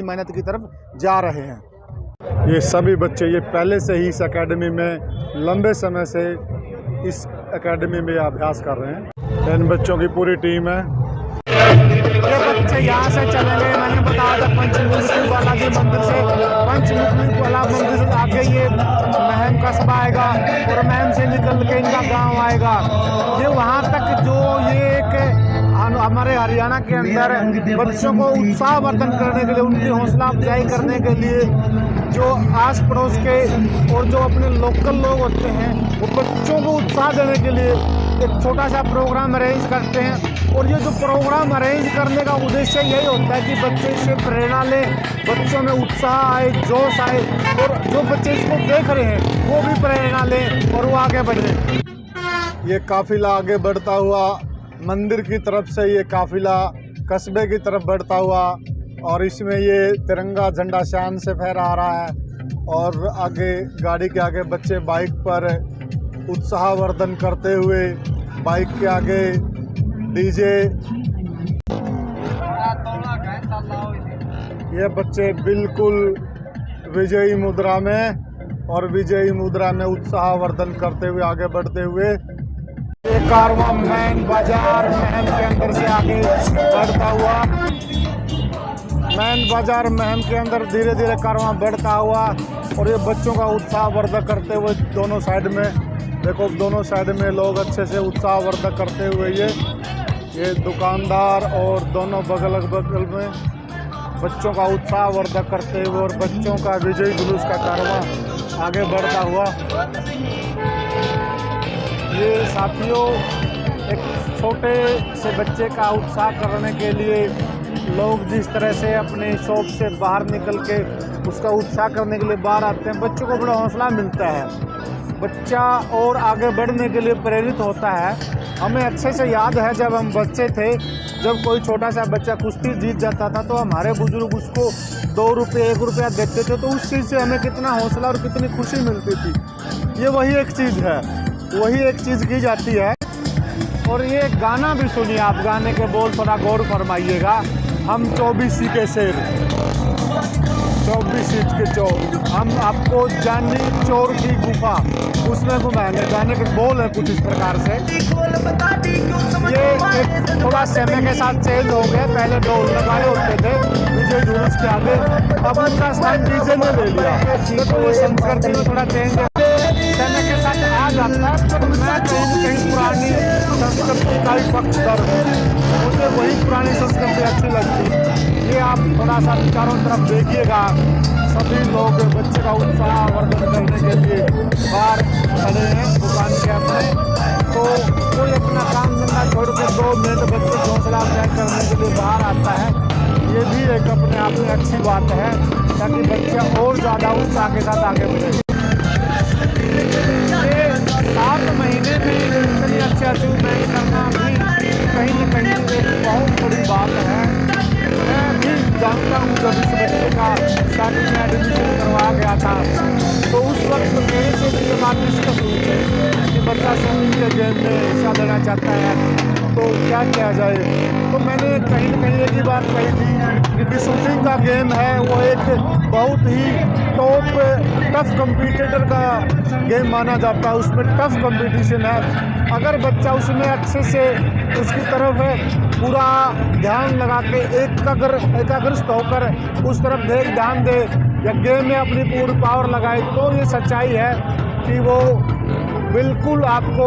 मेहनत की तरफ जा रहे हैं। ये सभी बच्चे ये पहले से ही इस एकेडमी में लंबे समय से इस एकेडमी में अभ्यास कर रहे हैं। इन बच्चों की पूरी टीम है। ये बच्चे यहाँ से चलेंगे, मैंने बताया था पंचमुखी बालाजी मंदिर से, पंचमुखी वाला मंदिर से आगे ये महम कस्बा आएगा और महम से निकल के इनका गांव आएगा। ये वहाँ तक जो ये एक हमारे हरियाणा के अंदर बच्चों को उत्साहवर्धन करने के लिए, उनकी हौसला अफजाई करने के लिए जो आस पड़ोस के और जो अपने लोकल लोग होते हैं वो बच्चों को उत्साह देने के लिए एक छोटा सा प्रोग्राम अरेंज करते हैं। और ये जो प्रोग्राम अरेंज करने का उद्देश्य यही होता है कि बच्चे इससे प्रेरणा लें, बच्चों में उत्साह आए, जोश आए और जो बच्चे इसको देख रहे हैं वो भी प्रेरणा लें और वो आगे बढ़ें। ये काफिला आगे बढ़ता हुआ मंदिर की तरफ से, ये काफिला कस्बे की तरफ बढ़ता हुआ और इसमें ये तिरंगा झंडा शान से फहरा रहा है और आगे गाड़ी के आगे बच्चे बाइक पर उत्साहवर्धन करते हुए, बाइक के आगे डीजे। ये बच्चे बिल्कुल विजयी मुद्रा में और विजयी मुद्रा में उत्साहवर्धन करते हुए आगे बढ़ते हुए ये कारवां मैन बाजार महम के अंदर से आगे बढ़ता हुआ, मैन बाजार महम के अंदर धीरे धीरे कारवां बढ़ता हुआ और ये बच्चों का उत्साहवर्धन करते हुए दोनों साइड में देखो, दोनों साइड में लोग अच्छे से उत्साहवर्धन करते हुए ये दुकानदार और दोनों बगल बगल में बच्चों का उत्साहवर्धन करते हुए और बच्चों का विजयी जुलूस का कारवां आगे बढ़ता हुआ। ये साथियों एक छोटे से बच्चे का उत्साह करने के लिए लोग जिस तरह से अपने शॉप से बाहर निकल के उसका उत्साह करने के लिए बाहर आते हैं, बच्चों को बड़ा हौसला मिलता है, बच्चा और आगे बढ़ने के लिए प्रेरित होता है। हमें अच्छे से याद है जब हम बच्चे थे, जब कोई छोटा सा बच्चा कुश्ती जीत जाता था तो हमारे बुजुर्ग उसको 2 रुपये 1 रुपया देते थे, तो उस चीज़ से हमें कितना हौसला और कितनी खुशी मिलती थी। ये वही एक चीज़ है, वही एक चीज़ की जाती है। और ये गाना भी सुनिए आप, गाने के बोल थोड़ा गौर फरमाइएगा। हम 24 के शेर, 24 सीट के चोर, हम आपको जानी चोर की गुफा, उसमें घुमाएंगे। गाने के बोल है कुछ इस प्रकार से। ये एक थोड़ा समय के साथ चेंज हो गया, पहले ढोल लगाए होते थे विजय जुलूस के आगे, अब उनका स्थान डीजे ने ले लिया। तो ये संस्कृति में थोड़ा चेंज समय के साथ आ जाता है, पर मैं कहीं पुरानी संस्कृति का ही पक्षधर है, मुझे वही पुरानी संस्कृति अच्छी लगती है। ये आप थोड़ा सा चारों तरफ देखिएगा, सभी लोग बच्चे का उत्साहवर्धन करने के लिए बाहर खड़े हैं दुकान के अपने। तो कोई अपना काम धंधा छोड़ के 2 मिनट बच्चे को हौसला अफजाई करने के लिए बाहर आता है, ये भी एक अपने आप में अच्छी बात है, ताकि बच्चा और ज़्यादा उत्साह के साथ आगे बढ़े। 7 महीने में इतनी अच्छी अचीवमेंट करना भी कहीं न कहीं एक बहुत बड़ी बात है। मैं भी जानता हूँ जब इस बच्चे का स्टार्टिंग में एडमिशन करवा गया था तो उस वक्त मेरे से भी ये बात डिस्कस हुई थी कि बच्चा स्विमिंग के गेम में हिस्सा लेना चाहता है तो क्या किया जाए। तो मैंने कहीं न कहीं एक ही बात कही थी कि स्विमिंग का गेम है वो एक बहुत ही टॉप टफ कंपटीटर का गेम माना जाता है, उसमें टफ कंपटीशन है। अगर बच्चा उसमें अच्छे से उसकी तरफ पूरा ध्यान लगा के एकाग्रस्त होकर उस तरफ ध्यान दे या गेम में अपनी पूरी पावर लगाए, तो ये सच्चाई है कि वो बिल्कुल आपको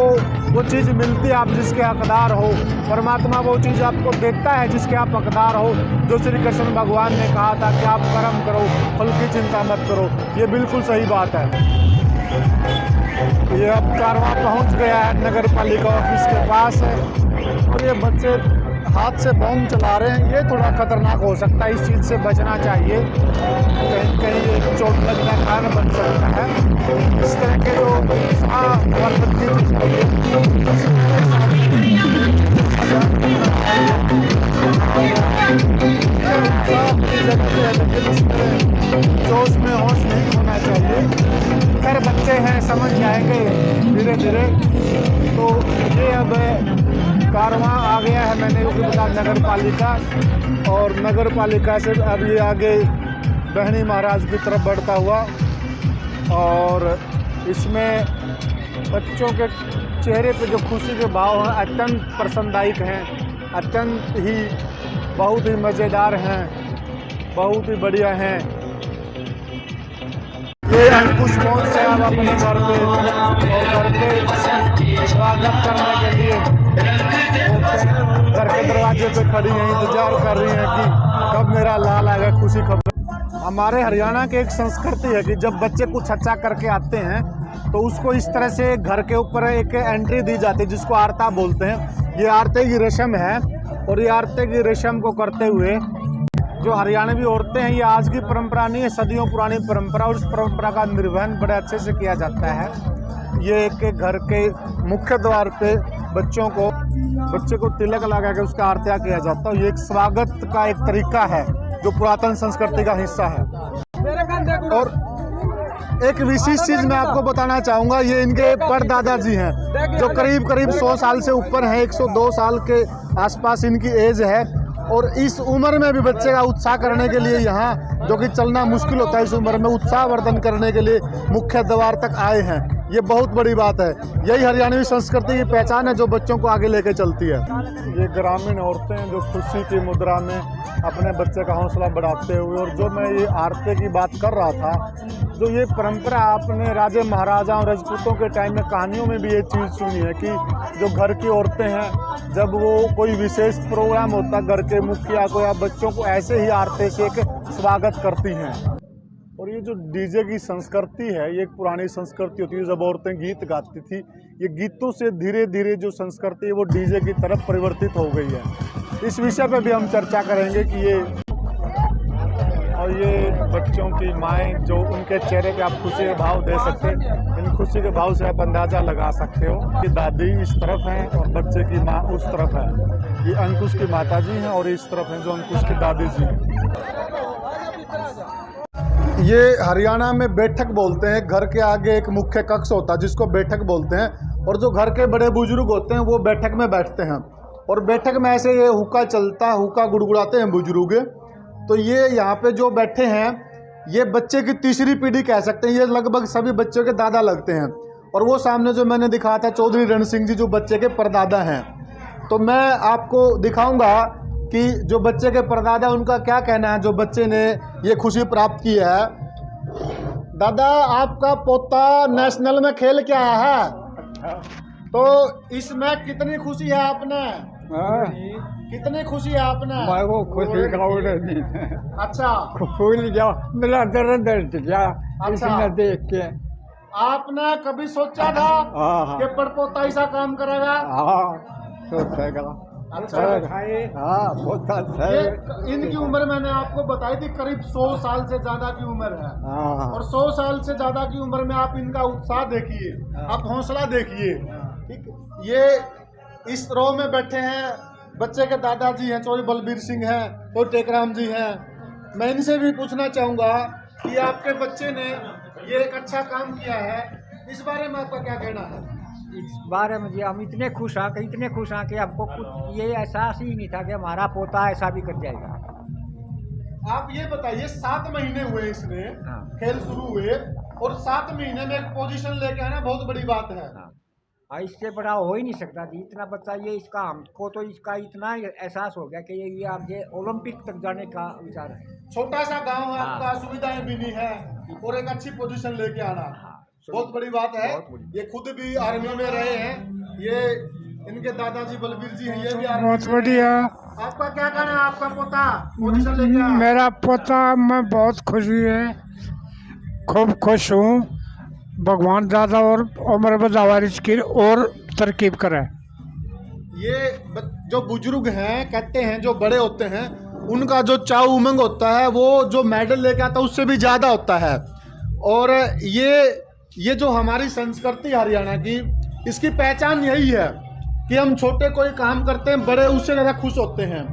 वो चीज़ मिलती है आप जिसके हकदार हो। परमात्मा वो चीज़ आपको देता है जिसके आप हकदार हो। जो श्री कृष्ण भगवान ने कहा था कि आप कर्म करो, फल की चिंता मत करो, ये बिल्कुल सही बात है। ये अब कारवां पहुंच गया है नगर पालिका ऑफिस के पास है और ये बच्चे हाथ से बम चला रहे हैं, ये थोड़ा खतरनाक हो सकता है, इस चीज़ से बचना चाहिए, कहीं कहीं चोट लगने का कारण बन सकता है। इस तरह के जो जोश में होश नहीं होना चाहिए। खैर बच्चे हैं, समझ जाएंगे धीरे धीरे। तो ये अब कारवां आ गया है, मैंने जो बताया नगर पालिका, और नगर पालिका से अब ये आगे बहनी महाराज की तरफ बढ़ता हुआ, और इसमें बच्चों के चेहरे पे जो खुशी के भाव हैं अत्यंत प्रसन्नदायक हैं, अत्यंत ही बहुत ही मज़ेदार हैं, बहुत ही बढ़िया हैं। ये अंकुश पहुंच से आप अपने घर पे और घर पे स्वागत करने के लिए घर के दरवाजे पे खड़ी हैं, इंतजार कर रही हैं कि कब मेरा लाल आएगा। खुशी खबर। हमारे हरियाणा की एक संस्कृति है कि जब बच्चे कुछ अच्छा करके आते हैं तो उसको इस तरह से घर के ऊपर एक एंट्री दी जाती है जिसको आरता बोलते हैं। ये आरते की रस्म है, और ये आरते की रस्म को करते हुए जो हरियाणवी औरतें हैं, ये आज की परंपरा नहीं है, सदियों पुरानी परंपरा, और इस परंपरा का निर्वहन बड़े अच्छे से किया जाता है। ये एक घर के मुख्य द्वार पे बच्चे को तिलक लगा के उसका आरतिया किया जाता है। ये एक स्वागत का एक तरीका है जो पुरातन संस्कृति का हिस्सा है। और एक विशेष चीज मैं आपको बताना चाहूँगा, ये इनके परदादा जी हैं जो करीब 100 साल से ऊपर हैं, 102 साल के आसपास इनकी एज है, और इस उम्र में भी बच्चे का उत्साह करने के लिए यहाँ, जो कि चलना मुश्किल होता है इस उम्र में, उत्साह वर्धन करने के लिए मुख्य द्वार तक आए हैं। ये बहुत बड़ी बात है। यही हरियाणवी संस्कृति की पहचान है जो बच्चों को आगे लेके चलती है। ये ग्रामीण औरतें हैं जो खुशी की मुद्रा में अपने बच्चे का हौसला बढ़ाते हुए, और जो मैं ये आरती की बात कर रहा था, जो ये परंपरा आपने राजे महाराजाओं और राजपूतों के टाइम में कहानियों में भी ये चीज़ सुनी है कि जो घर की औरतें हैं, जब वो कोई विशेष प्रोग्राम होता घर के मुखिया को या बच्चों को, ऐसे ही आरती से एक स्वागत करती हैं। और ये जो डीजे की संस्कृति है, ये एक पुरानी संस्कृति होती है। जब औरतें गीत गाती थी, ये गीतों से धीरे धीरे जो संस्कृति है वो डीजे की तरफ परिवर्तित हो गई है। इस विषय पे भी हम चर्चा करेंगे कि ये बच्चों की माएँ, जो उनके चेहरे पे आप खुशी के भाव दे सकते हैं, इन खुशी के भाव से आप अंदाज़ा लगा सकते हो कि दादी इस तरफ हैं और बच्चे की माँ उस तरफ है। ये अंकुश की माता जी हैं और इस तरफ हैं जो अंकुश की दादी जी हैं। ये हरियाणा में बैठक बोलते हैं। घर के आगे एक मुख्य कक्ष होता है जिसको बैठक बोलते हैं, और जो घर के बड़े बुजुर्ग होते हैं वो बैठक में बैठते हैं, और बैठक में ऐसे ये हुक्का चलता है, हुक्का गुड़गुड़ाते हैं बुजुर्ग। तो ये यहाँ पे जो बैठे हैं, ये बच्चे की तीसरी पीढ़ी कह सकते हैं। ये लगभग सभी बच्चों के दादा लगते हैं। और वो सामने जो मैंने दिखाया था चौधरी रण सिंह जी, जो बच्चे के परदादा हैं। तो मैं आपको दिखाऊंगा कि जो बच्चे के परदादा, उनका क्या कहना है जो बच्चे ने ये खुशी प्राप्त की है। दादा, आपका पोता नेशनल में खेल के आया है, तो इसमें कितनी खुशी है आपने? कितनी खुशी है आपने? वो खुशी का नहीं। अच्छा, फूल गया, मेरा दर्द गया इसमें देख के। आपने कभी सोचा था कि परपोता ऐसा काम करेगा? सोचेगा। अच्छा, बहुत अच्छा है। इनकी उम्र मैंने आपको बताई थी करीब 100 साल से ज्यादा की उम्र है, और 100 साल से ज्यादा की उम्र में आप इनका उत्साह देखिए, आप हौसला देखिए। ठीक, ये इस रो में बैठे हैं, बच्चे के दादाजी हैं, चौधरी बलबीर सिंह हैं, तो टेकराम जी हैं। मैं इनसे भी पूछना चाहूँगा कि आपके बच्चे ने ये एक अच्छा काम किया है, इस बारे में आपका क्या कहना है? इस बारे में हम इतने खुश हैं कि हमको कुछ ये एहसास ही नहीं था कि हमारा पोता ऐसा भी कर जाएगा। आप ये बताइए, 7 महीने हुए इसने खेल शुरू हुए, और 7 महीने में एक पोजीशन लेके आना बहुत बड़ी बात है। इससे बड़ा हो ही नहीं सकता जी। इतना बच्चा, ये इसका हमको तो इसका इतना एहसास हो गया कि ये आगे ओलंपिक तक जाने का विचार है। छोटा सा गांव है आपका, सुविधाएं भी नहीं है, और एक अच्छी पोजीशन लेके आना बहुत बड़ी बात है। ये खुद भी आर्मी में रहे हैं, ये इनके दादाजी बलबीर जी हैं, ये भी आर्मी। बहुत बढ़िया। आपका क्या कहना है? आपका पोता पोजीशन लेके आया? मेरा पोता, मैं बहुत खुशी है, खूब खुश हूँ। भगवान दादा और उम्र बदावारिश की और तरकीब करे। ये जो बुजुर्ग हैं, कहते हैं जो बड़े होते हैं, उनका जो चाव उमंग होता है वो जो मेडल लेके आता है उससे भी ज़्यादा होता है। और ये जो हमारी संस्कृति हरियाणा की, इसकी पहचान यही है कि हम छोटे कोई काम करते हैं, बड़े उससे ज़्यादा खुश होते हैं।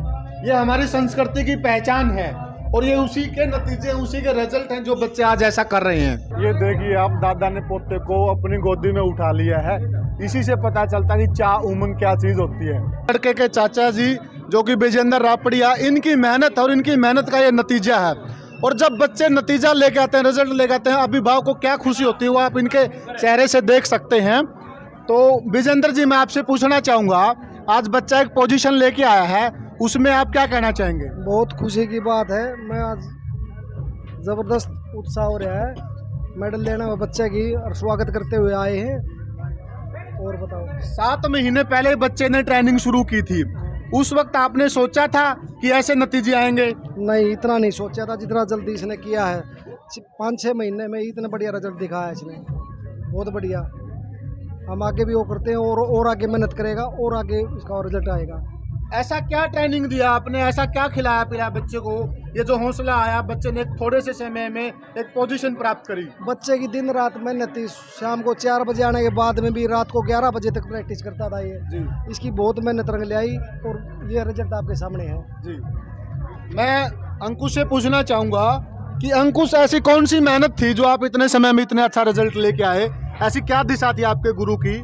ये हमारी संस्कृति की पहचान है, और ये उसी के नतीजे, उसी के रिजल्ट हैं जो बच्चे आज ऐसा कर रहे हैं। ये देखिए, आप दादा ने पोते को अपनी गोदी में उठा लिया है। इसी से पता चलता है कि चाह उमंग क्या चीज़ होती है। लड़के के चाचा जी जो कि विजेंद्र रापड़िया, इनकी मेहनत और इनकी मेहनत का ये नतीजा है। और जब बच्चे नतीजा लेके आते हैं, रिजल्ट लेके आते हैं, अभिभावक को क्या खुशी होती है वो आप इनके चेहरे से देख सकते हैं। तो विजेंद्र जी, मैं आपसे पूछना चाहूँगा, आज बच्चा एक पोजीशन लेके आया है, उसमें आप क्या कहना चाहेंगे? बहुत खुशी की बात है। मैं आज ज़बरदस्त उत्साह हो रहा है, मेडल लेना हुआ बच्चे की और स्वागत करते हुए आए हैं। और बताओ, 7 महीने पहले बच्चे ने ट्रेनिंग शुरू की थी, उस वक्त आपने सोचा था कि ऐसे नतीजे आएंगे? नहीं, इतना नहीं सोचा था जितना जल्दी इसने किया है। 5-6 महीने में इतना बढ़िया रिजल्ट दिखाया है इसने, बहुत बढ़िया। हम आगे भी वो करते हैं और आगे मेहनत करेगा और आगे इसका और रिजल्ट आएगा। ऐसा क्या ट्रेनिंग दिया आपने, ऐसा क्या खिलाया पिलाया बच्चे को, ये जो हौसला आया बच्चे ने थोड़े से समय में एक पोजीशन प्राप्त करी? बच्चे की दिन रात मेहनत थी। शाम को 4 बजे आने के बाद में भी रात को 11 बजे तक प्रैक्टिस करता था ये जी। इसकी बहुत मेहनत रंग ले आई और ये रिजल्ट आपके सामने है जी। मैं अंकुश से पूछना चाहूँगा कि अंकुश, ऐसी कौन सी मेहनत थी जो आप इतने समय में इतने अच्छा रिजल्ट लेके आए? ऐसी क्या दिशा थी आपके गुरु की?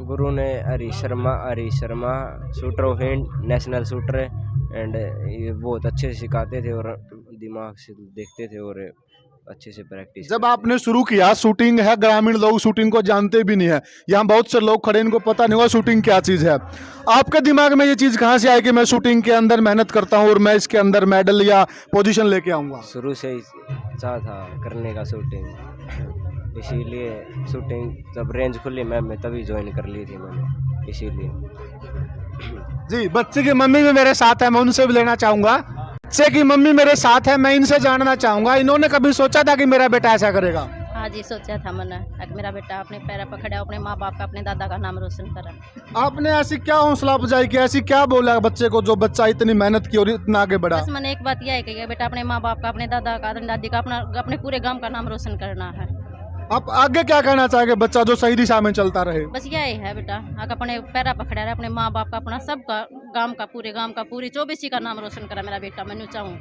गुरु ने हरीश शर्मा शूटर ऑफ इंड नेशनल शूटर एंड ये बहुत अच्छे से सिखाते थे और दिमाग से देखते थे और अच्छे से प्रैक्टिस। जब आपने शुरू किया, शूटिंग है, ग्रामीण लोग शूटिंग को जानते भी नहीं है, यहाँ बहुत से लोग खड़े, इनको पता नहीं हुआ शूटिंग क्या चीज़ है। आपके दिमाग में ये चीज़ कहाँ से आई कि मैं शूटिंग के अंदर मेहनत करता हूँ और मैं इसके अंदर मेडल या पोजीशन लेके आऊँगा? शुरू से ही चाह था करने का शूटिंग, इसीलिए शूटिंग जब रेंज खुली मैं तभी ज्वाइन कर ली थी मैंने, इसीलिए। जी, बच्चे की मम्मी भी मेरे साथ है, मैं उनसे भी लेना चाहूँगा। बच्चे की मम्मी मेरे साथ है, मैं इनसे जानना चाहूँगा, इन्होंने कभी सोचा था कि मेरा बेटा ऐसा करेगा? हाँ जी, सोचा था मैंने कि मेरा बेटा अपने पैरों पर खड़ा, अपने माँ बाप का, अपने दादा का नाम रोशन करे। आपने ऐसी क्या हौसला अफजाई की, ऐसी क्या बोला बच्चे को जो बच्चा इतनी मेहनत की और इतना आगे बढ़ा? बस मैंने एक बात यह है कि बेटा अपने माँ बाप का, अपने दादा का, दादी का, अपने पूरे गांव का नाम रोशन करना है। आप आगे क्या कहना चाहेंगे, बच्चा जो सही दिशा में चलता रहे? बस यही है बेटा, आगे अपने पैरा पर खड़ा रहे, अपने माँ बाप का, अपना सबका, गांव का, पूरे गांव का, पूरी 24 का नाम रोशन करा मेरा बेटा, मैं चाहूँ।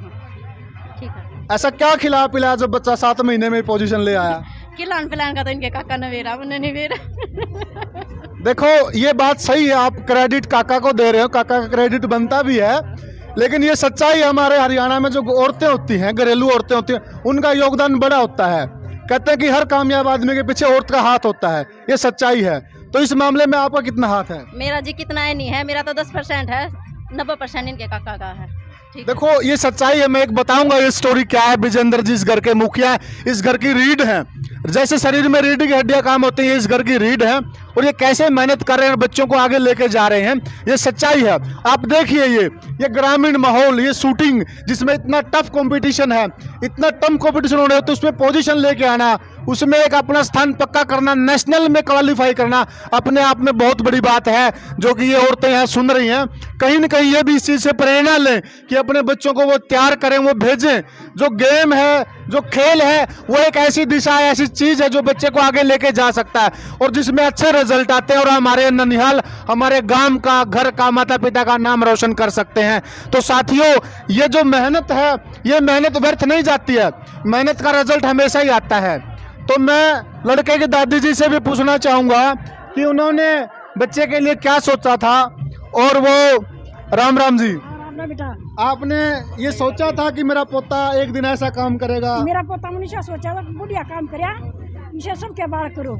ठीक है। ऐसा क्या खिलाया पिलाया जब बच्चा 7 महीने में पोजीशन ले आया? खिलान पिलान का तो इनके काका ने मेरा, मैंने नहीं मेरा। देखो, ये बात सही है, आप क्रेडिट काका को दे रहे हो, काका का क्रेडिट बनता भी है, लेकिन ये सच्चाई हमारे हरियाणा में जो औरतें होती हैं, घरेलू औरतें होती हैं, उनका योगदान बड़ा होता है। कहते हैं कि हर कामयाब आदमी के पीछे औरत का हाथ होता है, ये सच्चाई है। तो इस मामले में आपका कितना हाथ है? मेरा जी कितना है नहीं है, मेरा तो 10% है, 90% इनके काका का है। देखो, ये सच्चाई है। मैं एक बताऊंगा ये स्टोरी क्या है। विजेंद्र जी इस घर के मुखिया है, इस घर की रीढ़ है। जैसे शरीर में रीढ़ की हड्डियां काम होती है, इस घर की रीढ़ है, और ये कैसे मेहनत कर रहे हैं, बच्चों को आगे लेके जा रहे हैं, ये सच्चाई है। आप देखिए ये ग्रामीण माहौल, ये शूटिंग जिसमें इतना टफ कंपटीशन है, इतना टफ कंपटीशन हो रहा है, तो उसमें पोजीशन लेके आना, उसमें एक अपना स्थान पक्का करना, नेशनल में क्वालिफाई करना, अपने आप में बहुत बड़ी बात है, जो कि ये औरतें यहाँ सुन रही हैं। कहीं ना कहीं ये भी इस चीज़ से प्रेरणा लें कि अपने बच्चों को वो तैयार करें, वो भेजें। जो गेम है, जो खेल है, वो एक ऐसी दिशा है, ऐसी चीज़ है जो बच्चे को आगे लेके जा सकता है और जिसमें अच्छे रिजल्ट आते हैं और हमारे ननिहाल, हमारे गांव का, घर का, माता पिता का नाम रोशन कर सकते हैं। तो साथियों, ये जो मेहनत है, ये मेहनत व्यर्थ नहीं जाती है, मेहनत का रिजल्ट हमेशा ही आता है। तो मैं लड़के की दादी जी से भी पूछना चाहूँगा कि उन्होंने बच्चे के लिए क्या सोचा था। और वो राम जी, बेटा, आपने ये सोचा था कि मेरा पोता एक दिन ऐसा काम करेगा? मेरा पोता मनीषा सोचा था बढ़िया काम करे, इसे सबके बाढ़ करो।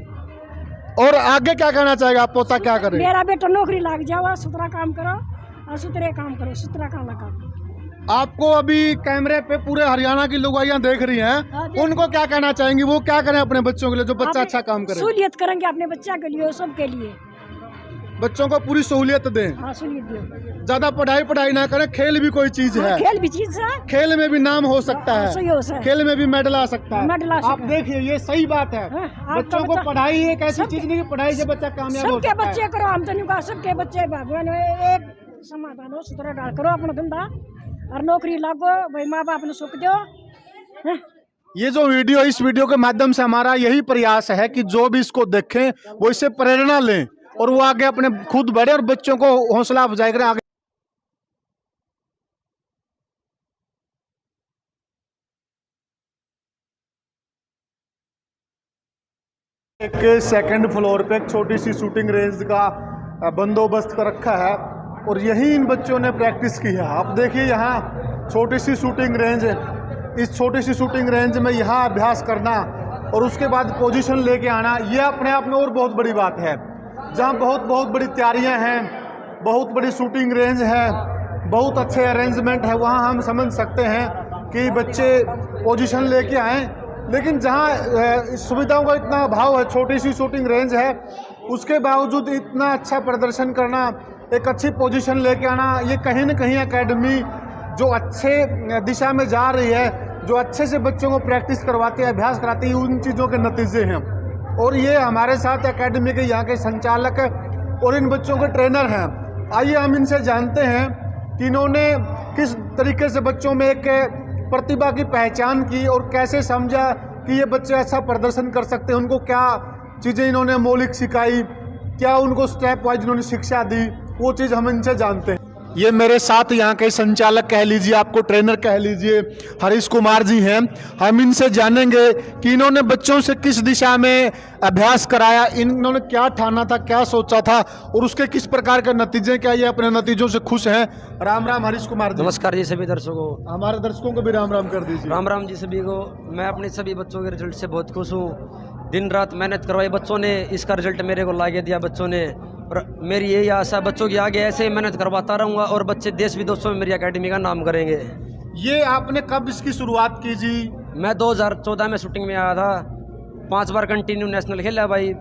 और आगे क्या कहना चाहेगा, आप पोता क्या करे? मेरा बेटा नौकरी लग जाओ, सुथरा काम करो और सुथरे काम करो, सुथरा काम लगा। आपको अभी कैमरे पे पूरे हरियाणा की लुगाइयाँ देख रही हैं, उनको क्या कहना चाहेंगी, वो क्या करें अपने बच्चों के लिए जो बच्चा अच्छा काम करे? सहूलियत करेंगे अपने बच्चा के लिए, सबके लिए बच्चों को पूरी सहूलियत दें। हाँ, सहूलियत दो। ज्यादा पढ़ाई ना करें, खेल भी कोई चीज है, खेल भी चीज है, खेल में भी नाम हो सकता है, सही हो सकता है। खेल में भी मेडल आ सकता है। मेडल आ सकता आप देखिए, ये सही बात है। बच्चों को पढ़ाई एक ऐसी चीज नहीं कि पढ़ाई से बच्चा कामयाब हो सबके सकता है। बच्चे करो, हम तो नहीं कहा सबके बच्चे, भगवान एक समाधान हो, सुथरा डाल करो अपना धंधा और नौकरी लागो, भाई माँ बाप ने सुख दो। ये जो वीडियो, इस वीडियो के माध्यम से हमारा यही प्रयास है कि जो भी इसको देखें वो इससे प्रेरणा लें और वो आगे अपने खुद बढ़े और बच्चों को हौसला अफजाई करें। आगे एक सेकंड फ्लोर पे एक छोटी सी शूटिंग रेंज का बंदोबस्त कर रखा है और यही इन बच्चों ने प्रैक्टिस की है। आप देखिए, यहाँ छोटी सी शूटिंग रेंज है इस छोटी सी शूटिंग रेंज में यहाँ अभ्यास करना और उसके बाद पोजीशन लेके आना, ये अपने आप में और बहुत बड़ी बात है। जहाँ बहुत बड़ी तैयारियाँ हैं, बहुत बड़ी शूटिंग रेंज है, बहुत अच्छे अरेंजमेंट है, वहाँ हम समझ सकते हैं कि बच्चे पोजीशन लेके आएँ। लेकिन जहाँ सुविधाओं का इतना अभाव है, छोटी सी शूटिंग रेंज है, उसके बावजूद इतना अच्छा प्रदर्शन करना, एक अच्छी पोजीशन लेके आना, ये कहीं ना कहीं एकेडमी जो अच्छे दिशा में जा रही है, जो अच्छे से बच्चों को प्रैक्टिस करवाती है, अभ्यास कराती है, उन चीज़ों के नतीजे हैं। और ये हमारे साथ एकेडमी के यहाँ के संचालक और इन बच्चों के ट्रेनर हैं। आइए हम इनसे जानते हैं कि इन्होंने किस तरीके से बच्चों में एक प्रतिभा की पहचान की और कैसे समझा कि ये बच्चे अच्छा प्रदर्शन कर सकते हैं। उनको क्या चीज़ें इन्होंने मौलिक सिखाई, क्या उनको स्टेप वाइज इन्होंने शिक्षा दी, वो चीज़ हम इनसे जानते हैं। ये मेरे साथ यहाँ के संचालक कह लीजिए, आपको ट्रेनर कह लीजिए, हरीश कुमार जी हैं। हम इनसे जानेंगे कि इन्होंने बच्चों से किस दिशा में अभ्यास कराया, इन्होंने क्या ठाना था, क्या सोचा था और उसके किस प्रकार के नतीजे, क्या ये अपने नतीजों से खुश हैं। राम राम हरीश कुमार जी। नमस्कार जी सभी दर्शकों को। हमारे दर्शकों को भी राम राम कर दीजिए। राम राम जी सभी को। मैं अपने सभी बच्चों के रिजल्ट से बहुत खुश हूँ। दिन रात मेहनत करवाई बच्चों ने, इसका रिजल्ट मेरे को ला के दिया बच्चों ने। और मेरी यही आशा है बच्चों की आगे ऐसे ही मेहनत करवाता रहूँगा और बच्चे देश विदेशों में मेरी एकेडमी का नाम करेंगे। ये आपने कब इसकी शुरुआत की जी? मैं 2014 में शूटिंग में आया था, 5 बार कंटिन्यू नेशनल खेला भाई।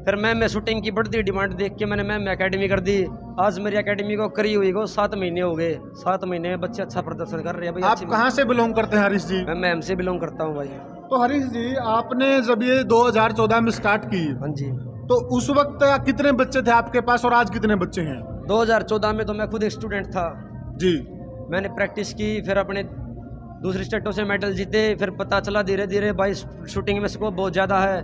फिर मैं शूटिंग की बढ़ती डिमांड देख के मैंने मैम एकेडमी कर दी। आज मेरी एकेडमी को करी हुई को 7 महीने हो गए। 7 महीने में बच्चे अच्छा प्रदर्शन कर रहे हैं भाई। आप कहाँ से बिलोंग करते हैं हरीश जी? मैं एम से बिलोंग करता हूँ भाई। तो हरीश जी, आपने जब ये 2014 में स्टार्ट की, हाँ जी, तो उस वक्त कितने बच्चे थे आपके पास और आज कितने बच्चे हैं? 2014 में तो मैं खुद एक स्टूडेंट था जी। मैंने प्रैक्टिस की, फिर अपने दूसरी स्टेटों से मेडल जीते। फिर पता चला धीरे धीरे भाई शूटिंग में स्कोप बहुत ज़्यादा है।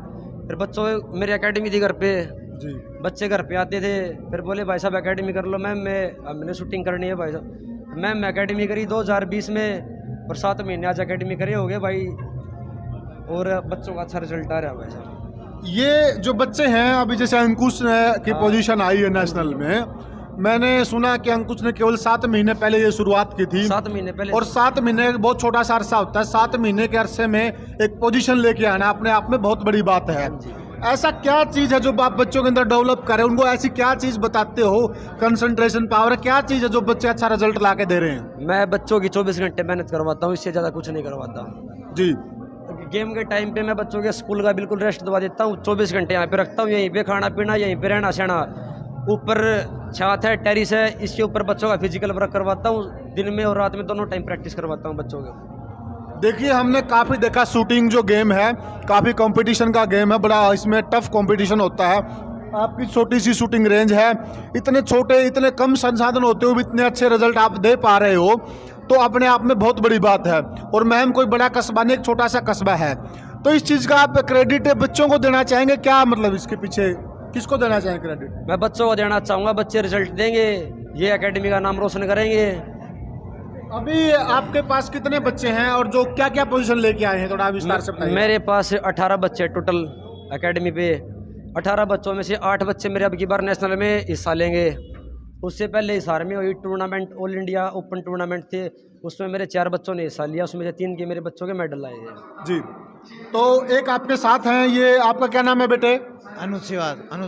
फिर बच्चों मेरी एकेडमी थी घर पे जी, बच्चे घर पे आते थे, फिर बोले भाई साहब एकेडमी कर लो। मैम मैंने शूटिंग करनी है भाई साहब। मैम एकेडमी करी 2020 में और 7 महीने आज एकेडमी करे हो गए भाई और बच्चों का अच्छा रिजल्ट आ रहा है भाई साहब। ये जो बच्चे हैं अभी, जैसे अंकुश की पोजीशन आई है नेशनल में, मैंने सुना कि अंकुश ने केवल 7 महीने पहले ये शुरुआत की थी। 7 महीने पहले। और 7 महीने बहुत छोटा सा अरसा होता है। 7 महीने के अरसे में एक पोजीशन लेके आना अपने आप में बहुत बड़ी बात है। ऐसा क्या चीज़ है जो आप बच्चों के अंदर डेवलप करें? उनको ऐसी क्या चीज़ बताते हो, कंसंट्रेशन पावर, क्या चीज़ है जो बच्चे अच्छा रिजल्ट ला के दे रहे हैं? मैं बच्चों की 24 घंटे मेहनत करवाता हूँ, इससे ज़्यादा कुछ नहीं करवाता जी। गेम के टाइम पे मैं बच्चों के स्कूल का बिल्कुल रेस्ट दबा देता हूँ। 24 घंटे यहाँ पे रखता हूँ, यहीं पे खाना पीना, यहीं पे रहना सहना। ऊपर छत है, टेरिस है, इसके ऊपर बच्चों का फिजिकल वर्क करवाता हूँ। दिन में और रात में दोनों टाइम प्रैक्टिस करवाता हूँ बच्चों के। देखिए, हमने काफ़ी देखा शूटिंग जो गेम है काफ़ी कंपटीशन का गेम है, बड़ा इसमें टफ कंपटीशन होता है। आपकी छोटी सी शूटिंग रेंज है, इतने छोटे, इतने कम संसाधन होते हुए भी इतने अच्छे रिजल्ट आप दे पा रहे हो, तो अपने आप में बहुत बड़ी बात है। और मैम कोई बड़ा कस्बा नहीं, एक छोटा सा कस्बा है। तो इस चीज़ का आप क्रेडिट बच्चों को देना चाहेंगे क्या? मतलब इसके पीछे किसको देना चाहेंगे क्रेडिट? मैं बच्चों को देना चाहूँगा, बच्चे रिजल्ट देंगे, ये एकेडमी का नाम रोशन करेंगे। अभी आपके पास कितने बच्चे हैं और जो क्या क्या पोजीशन लेके आए हैं, थोड़ा विस्तार से बताइए। मेरे पास 18 बच्चे टोटल एकेडमी पे। 18 बच्चों में से 8 बच्चे मेरे अब की बार नेशनल में हिस्सा लेंगे। उससे पहले हिसार में हुई tournament, all India open tournament थे, उसमें मेरे 4 बच्चों ने हिस्सा लिया, उसमें से 3 के मेरे बच्चों के मेडल आए हैं जी। तो एक आपके साथ हैं, ये आपका क्या नाम है बेटे? अनुज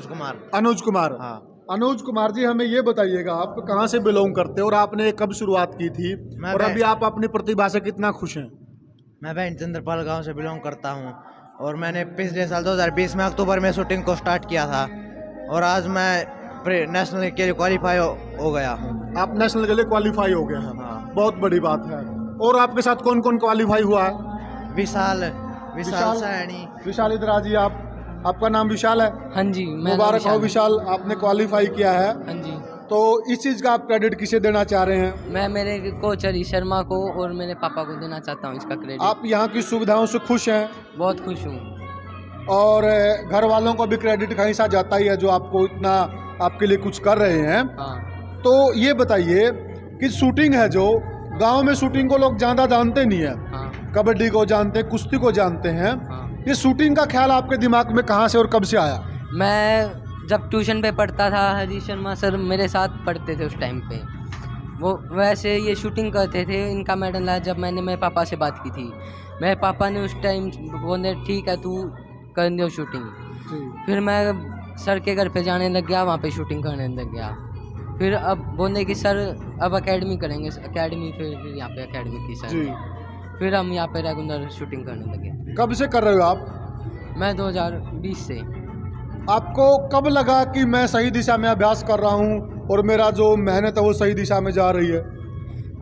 कुमार। अनुज कुमार। हाँ। अनुज कुमार जी, हमें ये बताइएगा आप कहाँ से बिलोंग करते हो और आपने कब शुरुआत की थी और अभी आप अपनी प्रतिभा से कितना खुश हैं? मैं बहन चंद्रपाल गांव से बिलोंग करता हूँ और मैंने पिछले साल 2020 में अक्टूबर में शूटिंग को स्टार्ट किया था और आज मैं नेशनल के लिए क्वालिफाई हो गया हूँ। आप नेशनल के लिए क्वालिफाई हो गए हैं? हाँ। बहुत बड़ी बात है। और आपके साथ कौन कौन क्वालिफाई हुआ है? विशाल सैनी। विशाल, इधर आ जी। आपका नाम विशाल है? हाँ जी। मुबारक हो विशाल, आपने क्वालिफाई किया है। हाँ जी। तो इस चीज़ का आप क्रेडिट किसे देना चाह रहे हैं? मैं मेरे कोच हरीश शर्मा को और मेरे पापा को देना चाहता हूँ इसका क्रेडिट। आप यहाँ की सुविधाओं से खुश हैं? बहुत खुश हूँ। और घर वालों को भी क्रेडिट कहीं सा जाता ही है जो आपको इतना आपके लिए कुछ कर रहे हैं। हाँ। तो ये बताइए कि शूटिंग है जो गांव में, शूटिंग को लोग ज़्यादा जानते नहीं है। हाँ। कबड्डी को जानते हैं, कुश्ती को जानते हैं। हाँ। ये शूटिंग का ख्याल आपके दिमाग में कहाँ से और कब से आया? मैं जब ट्यूशन पे पढ़ता था, हरीश शर्मा सर मेरे साथ पढ़ते थे उस टाइम पे, वो वैसे ये शूटिंग करते थे, इनका मेडल आया जब मैंने मेरे पापा से बात की थी। मेरे पापा ने उस टाइम बोले ठीक है तू कर दो शूटिंग। फिर मैं सर के घर पे जाने लग गया, वहाँ पे शूटिंग करने लग गया। फिर अब बोले कि सर अब एकेडमी करेंगे, एकेडमी फिर यहाँ पे एकेडमी की सर। फिर हम यहाँ पे रेगुलर शूटिंग करने लगे। कब से कर रहे हो आप? मैं 2020 से। आपको कब लगा कि मैं सही दिशा में अभ्यास कर रहा हूँ और मेरा जो मेहनत है वो सही दिशा में जा रही है?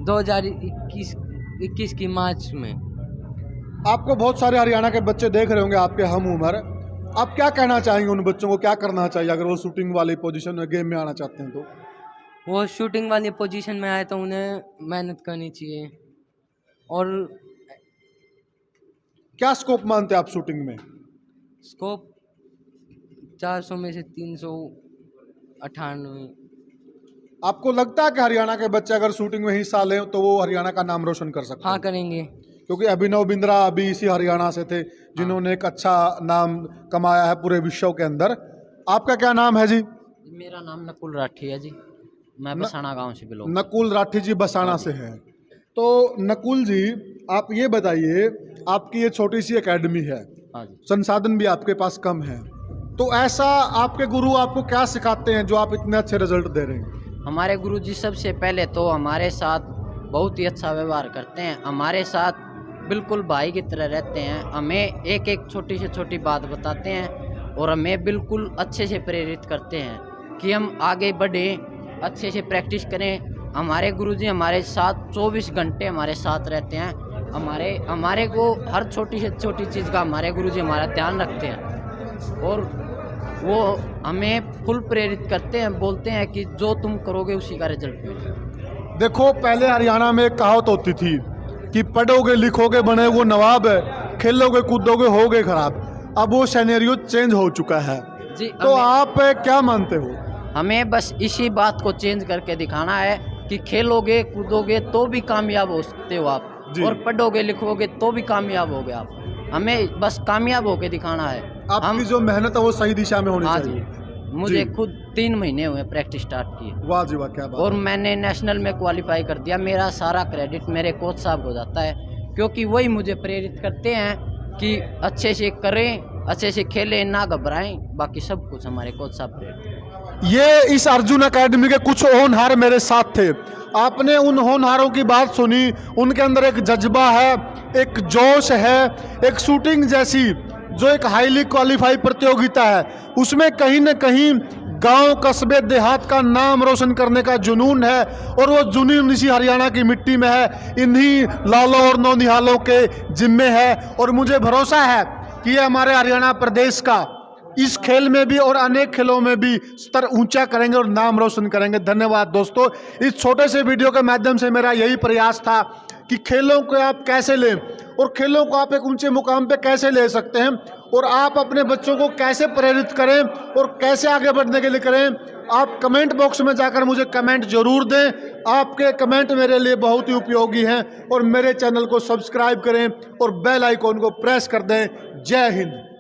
2021 की मार्च में। आपको बहुत सारे हरियाणा के बच्चे देख रहे होंगे आपके हम उम्र, आप क्या कहना चाहेंगे उन बच्चों को, क्या करना चाहिए अगर वो शूटिंग वाली पोजीशन में गेम में आना चाहते हैं? तो वो शूटिंग वाली पोजीशन में आए तो उन्हें मेहनत करनी चाहिए। और क्या स्कोप मानते हैं आप शूटिंग में? स्कोप 400 में से 398। आपको लगता है कि हरियाणा के बच्चे अगर शूटिंग में हिस्सा लें तो वो हरियाणा का नाम रोशन कर सकते हैं? हाँ करेंगे, क्योंकि अभिनव बिंद्रा अभी इसी हरियाणा से थे जिन्होंने एक अच्छा नाम कमाया है पूरे विश्व के अंदर। आपका क्या नाम है जी? मेरा नाम नकुल राठी है जी, मैं बसाना गांव से बिलोंग। नकुल राठी जी बसाना से है। तो नकुल जी आप ये बताइए, आपकी ये छोटी सी एकेडमी है, संसाधन भी आपके पास कम है, तो ऐसा आपके गुरु आपको क्या सिखाते हैं जो आप इतने अच्छे रिजल्ट दे रहे हैं? हमारे गुरुजी सबसे पहले तो हमारे साथ बहुत ही अच्छा व्यवहार करते हैं, हमारे साथ बिल्कुल भाई की तरह रहते हैं। हमें एक एक छोटी से छोटी बात बताते हैं और हमें बिल्कुल अच्छे से प्रेरित करते हैं कि हम आगे बढ़ें, अच्छे से प्रैक्टिस करें। हमारे गुरुजी हमारे साथ 24 घंटे हमारे साथ रहते हैं। हमारे को हर छोटी से छोटी चीज़ का हमारे गुरुजी हमारा ध्यान रखते हैं और वो हमें फुल प्रेरित करते हैं, बोलते हैं कि जो तुम करोगे उसी का रिजल्ट मिलेगा। देखो पहले हरियाणा में एक कहावत होती थी कि पढ़ोगे लिखोगे बने वो नवाब है, खेलोगे कूदोगे होगे खराब। अब वो सिनेरियो चेंज हो चुका है जी। तो आप क्या मानते हो? हमें बस इसी बात को चेंज करके दिखाना है कि खेलोगे कूदोगे तो भी कामयाब हो सकते हो आप, और पढ़ोगे लिखोगे तो भी कामयाब होगे आप। हमें बस कामयाब होके दिखाना है। आपकी जो मेहनत है वो सही दिशा में होनी चाहिए। मुझे खुद 3 महीने हुए प्रैक्टिस स्टार्ट किए। वाह जी वाह, क्या बात। और मैंने नेशनल में क्वालिफाई कर दिया। मेरा सारा क्रेडिट मेरे कोच साहब को जाता है, क्योंकि वही मुझे प्रेरित करते हैं कि अच्छे से करें, अच्छे से खेलें, ना घबराएं। बाकी सब कुछ हमारे कोच साहब प्रेरित। ये इस अर्जुन एकेडमी के कुछ होनहार मेरे साथ थे। आपने उन होनहारों की बात सुनी, उनके अंदर एक जज्बा है, एक जोश है, एक शूटिंग जैसी जो एक हाईली क्वालिफाई प्रतियोगिता है, उसमें कहीं न कहीं गांव कस्बे देहात का नाम रोशन करने का जुनून है। और वो जुनून इसी हरियाणा की मिट्टी में है, इन्हीं लालों और नौनिहालों के जिम्मे है। और मुझे भरोसा है कि ये हमारे हरियाणा प्रदेश का इस खेल में भी और अनेक खेलों में भी स्तर ऊंचा करेंगे और नाम रोशन करेंगे। धन्यवाद दोस्तों। इस छोटे से वीडियो के माध्यम से मेरा यही प्रयास था कि खेलों को आप कैसे लें और खेलों को आप एक ऊंचे मुकाम पे कैसे ले सकते हैं, और आप अपने बच्चों को कैसे प्रेरित करें और कैसे आगे बढ़ने के लिए करें। आप कमेंट बॉक्स में जाकर मुझे कमेंट जरूर दें। आपके कमेंट मेरे लिए बहुत ही उपयोगी हैं। और मेरे चैनल को सब्सक्राइब करें और बेल आइकॉन को प्रेस कर दें। जय हिंद।